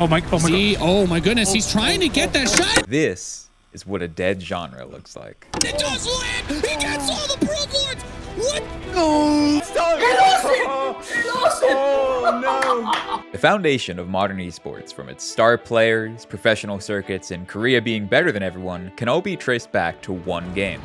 Oh my God. Oh my goodness, he's trying to get that shot. This is what a dead genre looks like. It does land. He gets all the Probe Lords. What? Oh, He lost it! He lost it! oh no! The foundation of modern esports, from its star players, professional circuits, and Korea being better than everyone, can all be traced back to one game.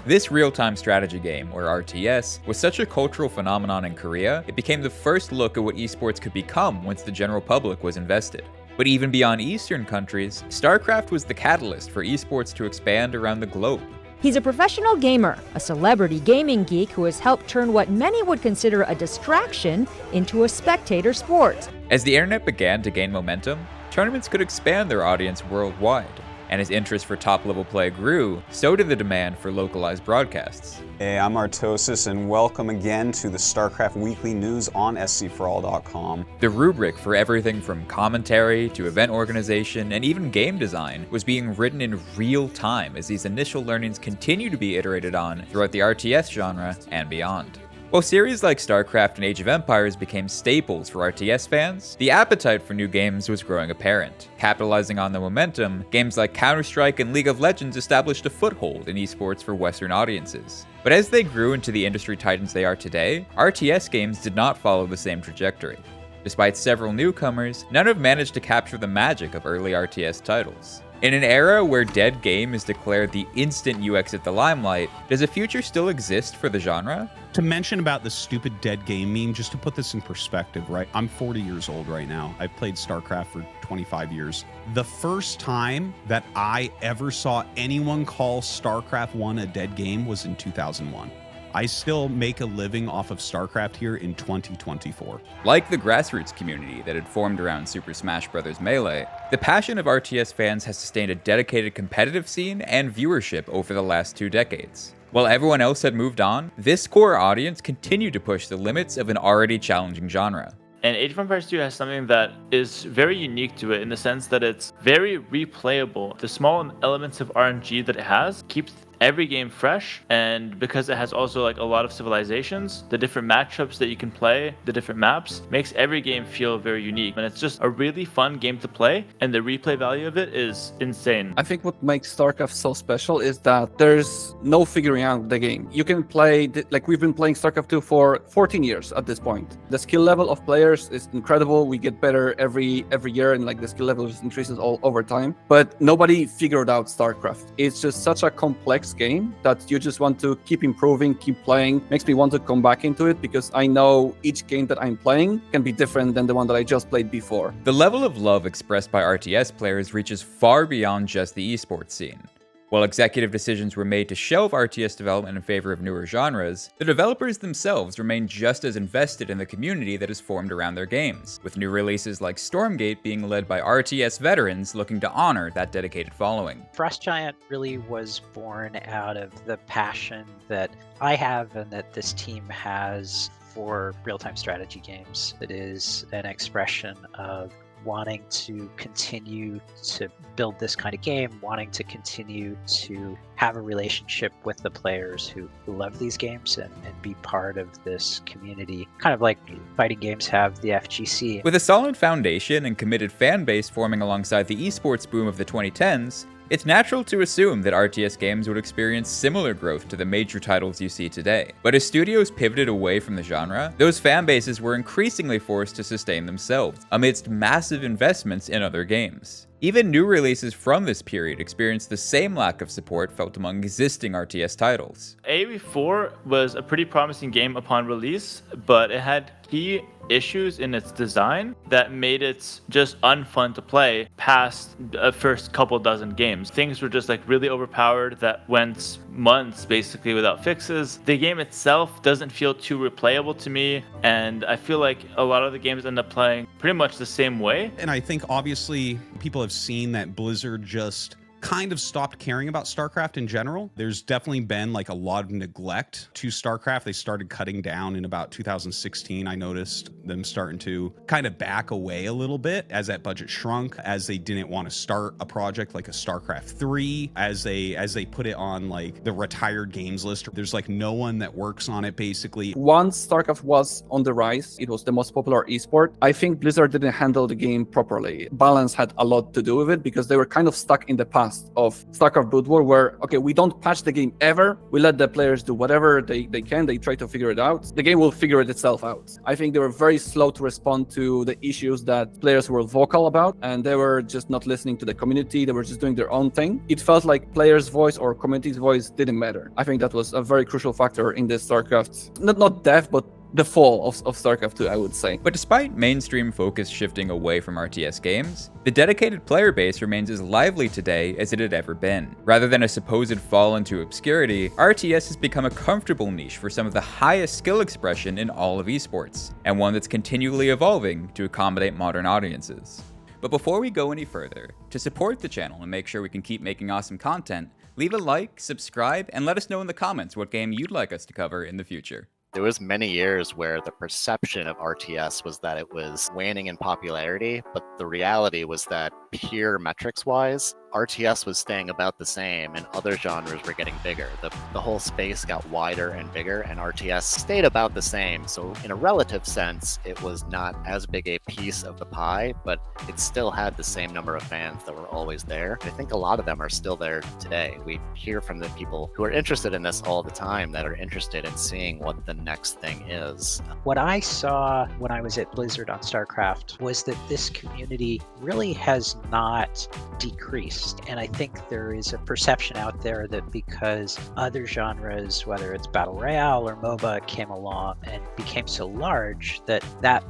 This real-time strategy game, or RTS, was such a cultural phenomenon in Korea, it became the first look at what esports could become once the general public was invested. But even beyond Eastern countries, StarCraft was the catalyst for esports to expand around the globe. He's a professional gamer, a celebrity gaming geek who has helped turn what many would consider a distraction into a spectator sport. As the internet began to gain momentum, tournaments could expand their audience worldwide. And as interest for top-level play grew, so did the demand for localized broadcasts. Hey, I'm Artosis, and welcome again to the StarCraft Weekly News on scforall.com. The rubric for everything from commentary to event organization and even game design was being written in real time as these initial learnings continue to be iterated on throughout the RTS genre and beyond. While series like StarCraft and Age of Empires became staples for RTS fans, the appetite for new games was growing apparent. Capitalizing on the momentum, games like Counter-Strike and League of Legends established a foothold in esports for Western audiences. But as they grew into the industry titans they are today, RTS games did not follow the same trajectory. Despite several newcomers, none have managed to capture the magic of early RTS titles. In an era where dead game is declared the instant you exit the limelight, does a future still exist for the genre? To mention about the stupid dead game meme, just to put this in perspective, right? I'm 40 years old right now. I've played StarCraft for 25 years. The first time that I ever saw anyone call StarCraft 1 a dead game was in 2001. I still make a living off of StarCraft here in 2024. Like the grassroots community that had formed around Super Smash Bros. Melee, the passion of RTS fans has sustained a dedicated competitive scene and viewership over the last 2 decades. While everyone else had moved on, this core audience continued to push the limits of an already challenging genre. And Age of Empires 2 has something that is very unique to it in the sense that it's very replayable. The small elements of RNG that it has keeps every game fresh, and because it has also like a lot of civilizations, the different matchups that you can play, the different maps, makes every game feel very unique. And it's just a really fun game to play, and the replay value of it is insane. I think what makes StarCraft so special is that there's no figuring out the game. You can play, like we've been playing StarCraft 2 for 14 years at this point. The skill level of players is incredible. We get better every year, and like the skill level increases all over time. But nobody figured out StarCraft. It's just such a complex game that you just want to keep improving, keep playing. Makes me want to come back into it because I know each game that I'm playing can be different than the one that I just played before. The level of love expressed by RTS players reaches far beyond just the esports scene. While executive decisions were made to shelve RTS development in favor of newer genres, the developers themselves remain just as invested in the community that is formed around their games, with new releases like Stormgate being led by RTS veterans looking to honor that dedicated following. Frost Giant really was born out of the passion that I have and that this team has for real-time strategy games. It is an expression of wanting to continue to build this kind of game, wanting to continue to have a relationship with the players who love these games and be part of this community, kind of like fighting games have the FGC. With a solid foundation and committed fan base forming alongside the esports boom of the 2010s, it's natural to assume that RTS games would experience similar growth to the major titles you see today. But as studios pivoted away from the genre, those fan bases were increasingly forced to sustain themselves, amidst massive investments in other games. Even new releases from this period experienced the same lack of support felt among existing RTS titles. AoE4 was a pretty promising game upon release, but it had key issues in its design that made it just unfun to play past the first couple dozen games. Things were just like really overpowered that went months basically without fixes. The game itself doesn't feel too replayable to me, and I feel like a lot of the games end up playing pretty much the same way. And I think obviously people have seen that Blizzard just kind of stopped caring about StarCraft in general. There's definitely been like a lot of neglect to StarCraft. They started cutting down in about 2016. I noticed them starting to kind of back away a little bit as that budget shrunk, as they didn't want to start a project like a StarCraft 3, as they put it on like the retired games list. There's like no one that works on it basically. Once StarCraft was on the rise, it was the most popular esport. I think Blizzard didn't handle the game properly. Balance had a lot to do with it because they were kind of stuck in the past of StarCraft Brood War, where, okay, we don't patch the game ever. We let the players do whatever they can. They try to figure it out. The game will figure it itself out. I think they were very slow to respond to the issues that players were vocal about, and they were just not listening to the community. They were just doing their own thing. It felt like players' voice or community's voice didn't matter. I think that was a very crucial factor in this StarCraft, not death, but the fall of StarCraft 2, I would say. But despite mainstream focus shifting away from RTS games, the dedicated player base remains as lively today as it had ever been. Rather than a supposed fall into obscurity, RTS has become a comfortable niche for some of the highest skill expression in all of esports, and one that's continually evolving to accommodate modern audiences. But before we go any further, to support the channel and make sure we can keep making awesome content, leave a like, subscribe, and let us know in the comments what game you'd like us to cover in the future. There was many years where the perception of RTS was that it was waning in popularity, but the reality was that pure metrics-wise, RTS was staying about the same and other genres were getting bigger. The whole space got wider and bigger, and RTS stayed about the same. So in a relative sense, it was not as big a piece of the pie, but it still had the same number of fans that were always there. I think a lot of them are still there today. We hear from the people who are interested in this all the time that are interested in seeing what the next thing is. What I saw when I was at Blizzard on StarCraft was that this community really has not decreased. And I think there is a perception out there that because other genres, whether it's Battle Royale or MOBA, came along and became so large that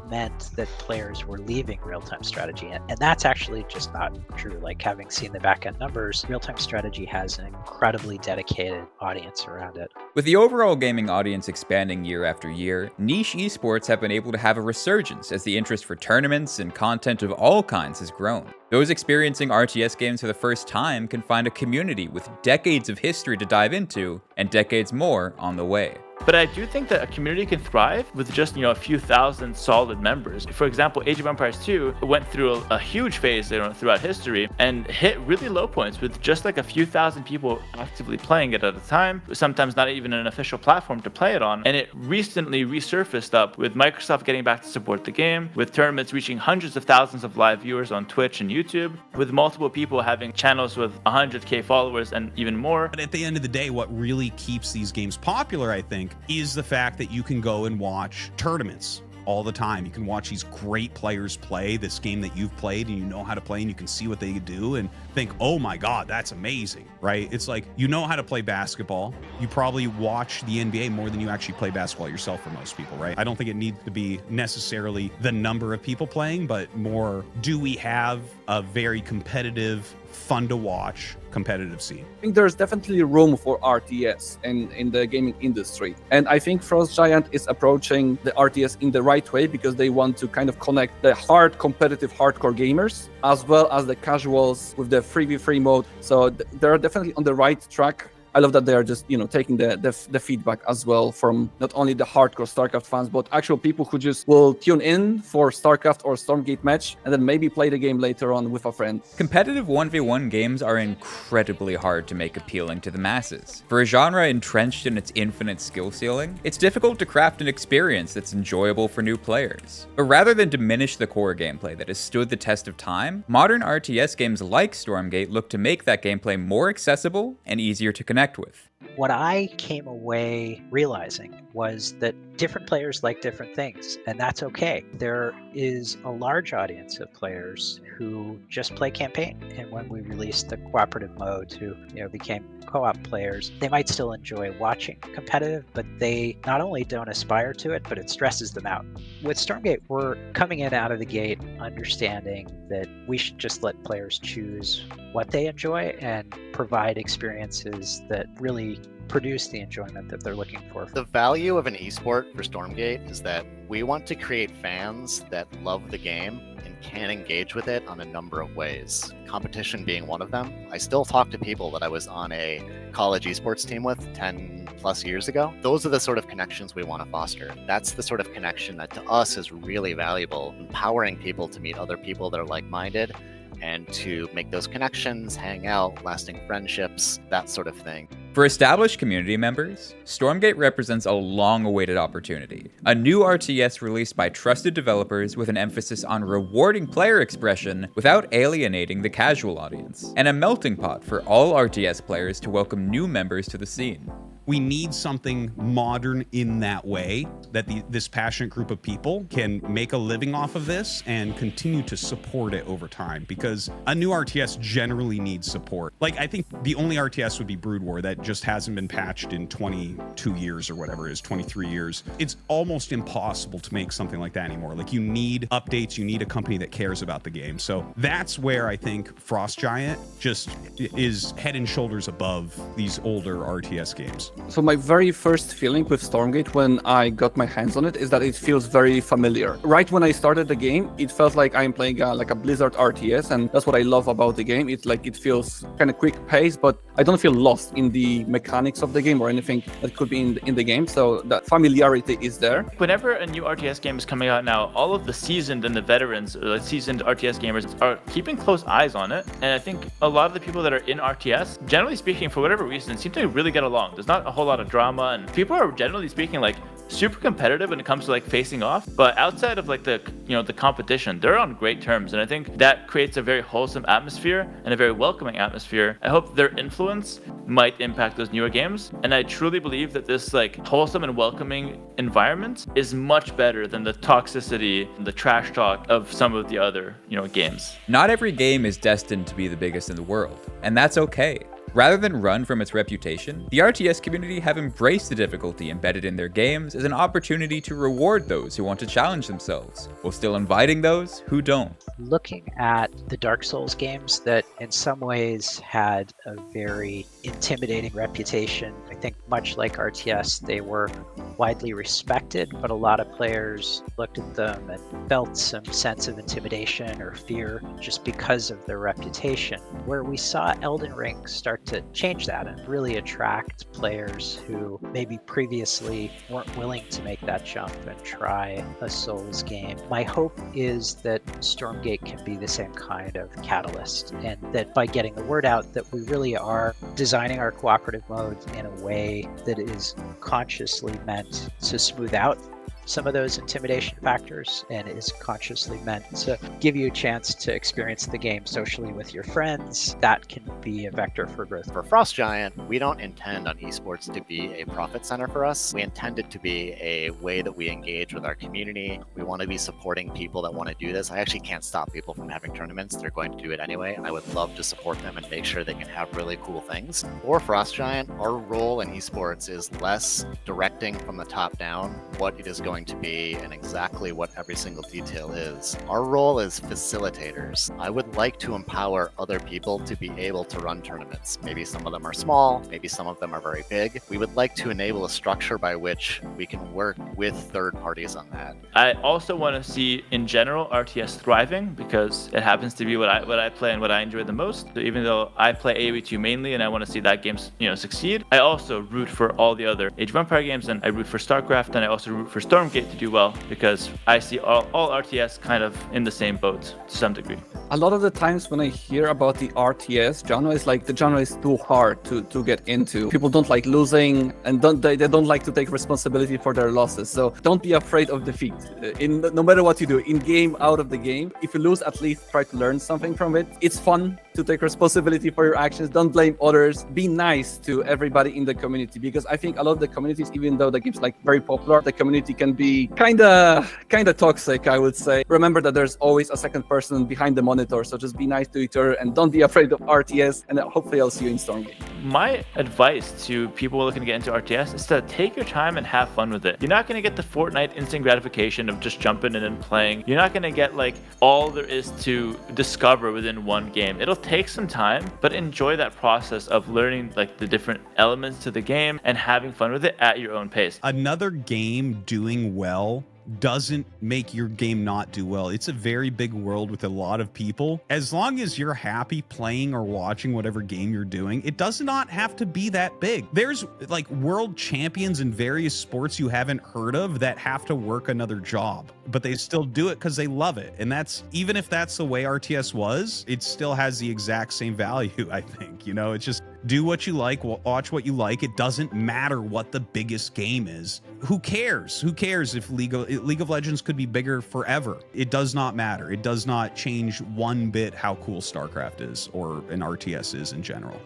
meant that players were leaving real-time strategy. And that's actually just not true. Like, having seen the back-end numbers, real-time strategy has an incredibly dedicated audience around it. With the overall gaming audience expanding year after year, niche esports have been able to have a resurgence as the interest for tournaments and content of all kinds has grown. Those experiencing RTS games for the first time can find a community with decades of history to dive into and decades more on the way. But I do think that a community can thrive with just, a few thousand solid members. For example, Age of Empires 2 went through a huge phase throughout history and hit really low points with just like a few thousand people actively playing it at a time, sometimes not even an official platform to play it on. And it recently resurfaced up with Microsoft getting back to support the game, with tournaments reaching hundreds of thousands of live viewers on Twitch and YouTube, with multiple people having channels with 100K followers and even more. But at the end of the day, what really keeps these games popular, I think, is the fact that you can go and watch tournaments all the time. You can watch these great players play this game that you've played and you know how to play, and you can see what they do and think, oh my God, that's amazing, right? It's like, you know how to play basketball. You probably watch the NBA more than you actually play basketball yourself for most people, right? I don't think it needs to be necessarily the number of people playing, but more, do we have a very competitive, fun to watch competitive scene? I think there's definitely room for RTS in the gaming industry. And I think Frost Giant is approaching the RTS in the right way because they want to kind of connect the hard competitive hardcore gamers as well as the casuals with the 3v3 mode. So they're definitely on the right track. I love that they are just, taking the feedback as well from not only the hardcore StarCraft fans, but actual people who just will tune in for StarCraft or Stormgate match and then maybe play the game later on with a friend. Competitive 1v1 games are incredibly hard to make appealing to the masses. For a genre entrenched in its infinite skill ceiling, it's difficult to craft an experience that's enjoyable for new players. But rather than diminish the core gameplay that has stood the test of time, modern RTS games like Stormgate look to make that gameplay more accessible and easier to connect with. What I came away realizing was that different players like different things, and that's okay. There is a large audience of players who just play campaign, and when we released the cooperative mode who became co-op players, they might still enjoy watching competitive, but they not only don't aspire to it, but it stresses them out. With Stormgate, we're coming in out of the gate understanding that we should just let players choose what they enjoy and provide experiences that really produce the enjoyment that they're looking for. The value of an esport for Stormgate is that we want to create fans that love the game in can engage with it on a number of ways, competition being one of them. I still talk to people that I was on a college esports team with 10 plus years ago. Those are the sort of connections we want to foster. That's the sort of connection that to us is really valuable, empowering people to meet other people that are like-minded and to make those connections, hang out, lasting friendships, that sort of thing. For established community members, Stormgate represents a long-awaited opportunity. A new RTS released by trusted developers with an emphasis on rewarding player expression without alienating the casual audience, and a melting pot for all RTS players to welcome new members to the scene. We need something modern in that way, that this passionate group of people can make a living off of this and continue to support it over time, because a new RTS generally needs support. Like, I think the only RTS would be Brood War that just hasn't been patched in 22 years or whatever it is, 23 years. It's almost impossible to make something like that anymore. Like, you need updates, you need a company that cares about the game. So that's where I think Frost Giant just is head and shoulders above these older RTS games. So my very first feeling with Stormgate when I got my hands on it is that it feels very familiar. Right when I started the game, it felt like I'm playing like a Blizzard RTS, and that's what I love about the game. It's like it feels kind of quick paced, but I don't feel lost in the mechanics of the game or anything that could be in the game. So that familiarity is there. Whenever a new RTS game is coming out now, all of the seasoned and the veterans, or like seasoned RTS gamers, are keeping close eyes on it. And I think a lot of the people that are in RTS, generally speaking, for whatever reason, seem to really get along. There's not a whole lot of drama, and people are generally speaking like super competitive when it comes to like facing off, but outside of like the the competition, they're on great terms, and I think that creates a very wholesome atmosphere and a very welcoming atmosphere. I hope their influence might impact those newer games, and I truly believe that this like wholesome and welcoming environment is much better than the toxicity and the trash talk of some of the other games. Not every game is destined to be the biggest in the world, and that's okay. Rather than run from its reputation, the RTS community have embraced the difficulty embedded in their games as an opportunity to reward those who want to challenge themselves, while still inviting those who don't. Looking at the Dark Souls games that in some ways had a very intimidating reputation, I think much like RTS, they were widely respected, but a lot of players looked at them and felt some sense of intimidation or fear just because of their reputation. Where we saw Elden Ring start to change that and really attract players who maybe previously weren't willing to make that jump and try a Souls game. My hope is that Stormgate can be the same kind of catalyst, and that by getting the word out that we really are designing our cooperative modes in a way that is consciously meant to smooth out some of those intimidation factors and is consciously meant to give you a chance to experience the game socially with your friends. That can be a vector for growth. For Frost Giant, we don't intend on esports to be a profit center for us. We intend it to be a way that we engage with our community. We want to be supporting people that want to do this. I actually can't stop people from having tournaments. They're going to do it anyway. I would love to support them and make sure they can have really cool things. For Frost Giant, our role in esports is less directing from the top down what it is going to be and exactly what every single detail is. Our role is facilitators. I would like to empower other people to be able to run tournaments. Maybe some of them are small, maybe some of them are very big. We would like to enable a structure by which we can work with third parties on that. I also want to see in general RTS thriving, because it happens to be what I play and what I enjoy the most. So even though I play AoE2 mainly and I want to see that game succeed, I also root for all the other Age of Empires games, and I root for StarCraft, and I also root for Stormgate to do well, because I see all RTS kind of in the same boat to some degree. A lot of the times when I hear about the RTS genre, it's like the genre is too hard to get into. People don't like losing, and they don't like to take responsibility for their losses. So don't be afraid of defeat. No matter what you do, in game, out of the game, if you lose, at least try to learn something from it. It's fun to take responsibility for your actions. Don't blame others. Be nice to everybody in the community, because I think a lot of the communities, even though the game's like very popular, the community can be kind of toxic, I would say. Remember that there's always a second person behind the monitor, so just be nice to each other and don't be afraid of RTS, and hopefully I'll see you in Stormgate. My advice to people looking to get into RTS is to take your time and have fun with it. You're not going to get the Fortnite instant gratification of just jumping in and playing. You're not going to get like all there is to discover within one game. It'll take some time, but enjoy that process of learning like the different elements to the game and having fun with it at your own pace. Another game doing well doesn't make your game not do well. It's a very big world with a lot of people. As long as you're happy playing or watching whatever game you're doing, it does not have to be that big. There's like world champions in various sports you haven't heard of that have to work another job, but they still do it because they love it. And that's, even if that's the way RTS was, it still has the exact same value, I think. You know, it's just do what you like, watch what you like. It doesn't matter what the biggest game is. Who cares? Who cares if League of Legends could be bigger forever? It does not matter. It does not change one bit how cool StarCraft is or an RTS is in general.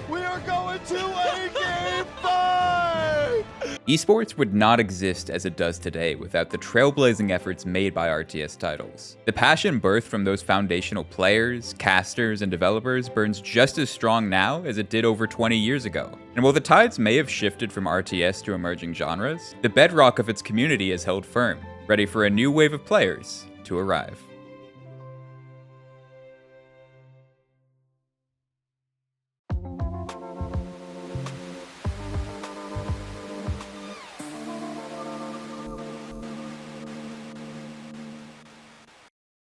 We are going to a game 5! Esports would not exist as it does today without the trailblazing efforts made by RTS titles. The passion birthed from those foundational players, casters, and developers burns just as strong now as it did over 20 years ago. And while the tides may have shifted from RTS to emerging genres, the bedrock of its community has held firm, ready for a new wave of players to arrive.